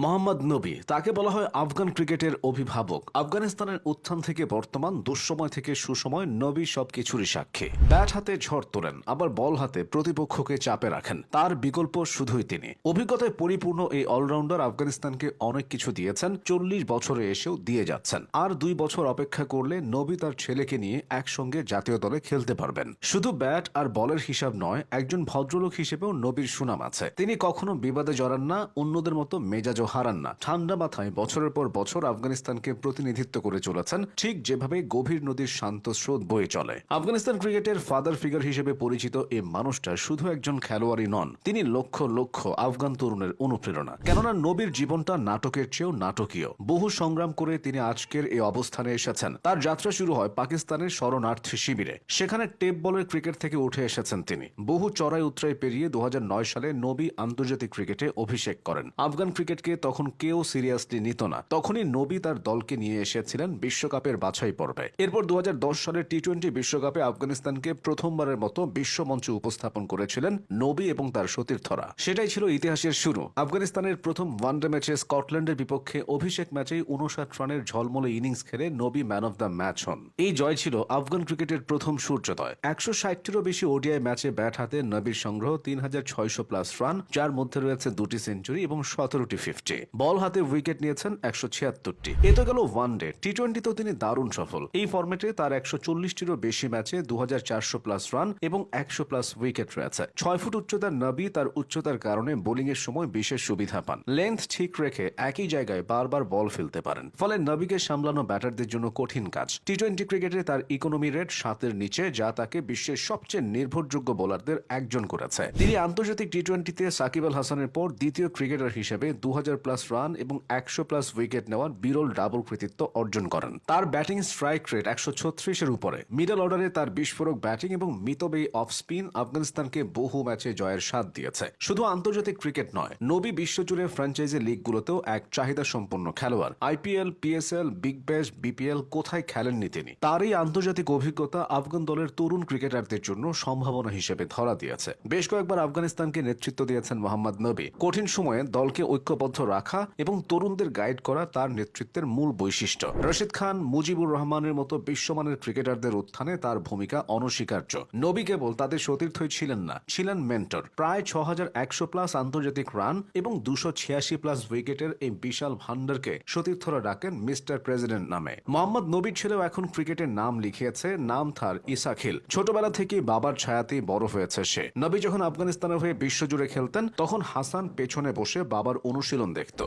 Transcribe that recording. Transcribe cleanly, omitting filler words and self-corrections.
মোহাম্মদ নবী তাকে বলা হয় আফগান ক্রিকেটের অভিভাবক। আফগানিস্তানের উত্থান থেকে বর্তমান, দুঃসময় থেকে সুসময় নবী সবকিছুরই সাক্ষী। ব্যাট হাতে ঝড় তোলেন, আবার বল হাতে প্রতিপক্ষকে চাপে রাখেন। তার বিকল্প শুধুই তিনি। অভিজ্ঞতায় পরিপূর্ণ এই অলরাউন্ডার আফগানিস্তানকে অনেক কিছু দিয়েছেন, 40 বছরে এসেও দিয়ে যাচ্ছেন। আর 2 বছর অপেক্ষা করলে নবী তার ছেলেকে নিয়ে একসঙ্গে জাতীয় দলে খেলতে পারবেন। শুধু ব্যাট আর বলের হিসাব নয়, একজন ভদ্রলোক হিসেবেও নবীর সুনাম আছে। তিনি কখনো বিবাদে জড়ান না, অন্যদের মতো মেজাজও হারান না। ঠান্ডা মাথায় বছরের পর বছর আফগানিস্তানকে প্রতিনিধিত্ব করে চলেছেন, ঠিক যেভাবে গভীর নদীর শান্ত স্রোত বয়ে চলে। আফগানিস্তান ক্রিকেটের ফাদার ফিগার হিসেবে পরিচিত এই মানুষটা শুধু একজন খেলোয়াড়ই নন, তিনি লক্ষ লক্ষ আফগান তরুণের অনুপ্রেরণা। কেননা নবীর জীবনটা নাটকের চেয়েও নাটকীয়। বহু সংগ্রাম করে তিনি আজকের এই অবস্থানে এসেছেন। তার যাত্রা শুরু হয় পাকিস্তানের শরণার্থী শিবিরে। সেখানে টেপ বলের ক্রিকেট থেকে উঠে এসেছেন তিনি। বহু চড়াই উতরাই পেরিয়ে 2009 সালে নবী আন্তর্জাতিক ক্রিকেটে অভিষেক করেন। আফগান ক্রিকেটকে তখন কেউ সিরিয়াসলি নিত না। তখনই নবী তার দলকে নিয়ে এসেছিলেন বিশ্বকাপের বাছাই পর্বে। এরপর 2010 সালের টি-20 বিশ্বকাপে আফগানিস্তানকে প্রথমবারের মতো বিশ্বমঞ্চে উপস্থাপন করেছিলেন নবী এবং তার সতীর্থরা। সেটাই ছিল ইতিহাসের শুরু। আফগানিস্তানের প্রথম ওয়ানডে ম্যাচে স্কটল্যান্ডের বিপক্ষে অভিষেক ম্যাচেই 59 রানের ঝলমলে ইনিংস খেলে নবী ম্যান অফ দ্য ম্যাচ হন। এই জয় ছিল আফগান ক্রিকেটের প্রথম সূর্যোদয়। 160টিরও বেশি ওডিআই ম্যাচে ব্যাট হাতে নবীর সংগ্রহ 3600+ রান, যার মধ্যে রয়েছে 2টি সেঞ্চুরি এবং 17টি 50। বল হাতে উইকেট নিয়েছেন 176টি। এ তো গেল ওয়ানডে। টি-20তেও তিনি দারুণ সফল। এই ফরম্যাটে তার 140টিরও বেশি ম্যাচে 2400+ রান এবং 100+ উইকেট রয়েছে। 6 ফুট উচ্চতার নবী তার উচ্চতার কারণে বোলিং এর সময় বিশেষ সুবিধা পান। লেন্থ ঠিক রেখে একই জায়গায় বারবার বল ফেলতে পারেন। ফলে নবীকে সামলানো ব্যাটারদের জন্য কঠিন কাজ। টি-20 ক্রিকেটে তার ইকোনমি রেট 7-এর নিচে, যা তাকে বিশ্বের সবচেয়ে নির্ভরযোগ্য বোলারদের একজন করেছে। তিনি আন্তর্জাতিক টি-20তে সাকিব আল হাসানের পর দ্বিতীয় ক্রিকেটার হিসেবে 2000+ রান এবং 100+ উইকেট নেওয়ার বিরল ডাবল কৃতিত্ব অর্জন করেন। তার ব্যাটিং স্ট্রাইক রেট 136-এর উপরে। মিডল অর্ডারে তার বিস্ফোরক ব্যাটিং এবং মিতব্যয়ী অফ স্পিন আফগানিস্তানকে বহু ম্যাচে জয়ের স্বাদ দিয়েছে। শুধু আন্তর্জাতিক ক্রিকেট নয়, নবী বিশ্বজুড়ে ফ্র্যাঞ্চাইজি লিগগুলোতেও এক চাহিদা সম্পন্ন খেলোয়াড়। IPL, PSL, Big Bash, BPL কোথায় খেলেননি তিনি। তার এই আন্তর্জাতিক অভিজ্ঞতা আফগান দলের তরুণ ক্রিকেটারদের জন্য সম্ভাবনা হিসেবে ধরা দিয়েছে। বেশ কয়েকবার আফগানিস্তানকে নেতৃত্ব দিয়েছেন মোহাম্মদ নবী। কঠিন সময়ে দলকে ঐক্যবদ্ধ রাখা এবং তরুণদের গাইড করা তার নেতৃত্বের মূল বৈশিষ্ট্য। রশিদ খান, মুজিবুর রহমানের মতো বিশ্বমানের ক্রিকেটারদের উত্থানে তার ভূমিকা অনস্বীকার্য। নবী কেবল তাদের সতীর্থই ছিলেন না, ছিলেন মেন্টর। প্রায় 6100+ আন্তর্জাতিক রান এবং 286+ উইকেটের এই বিশাল ভান্ডারকে সতীর্থরা ডাকেন মিস্টার প্রেসিডেন্ট নামে। মোহাম্মদ নবীর ছেলেও এখন ক্রিকেটের নাম লিখিয়েছে, নাম তার ইসাখিল। ছোটবেলা থেকে বাবার ছায়াতেই বড় হয়েছে সে। নবী যখন আফগানিস্তানের হয়ে বিশ্বজুড়ে খেলতেন, তখন হাসান পেছনে বসে বাবার অনুশীলন দেখত।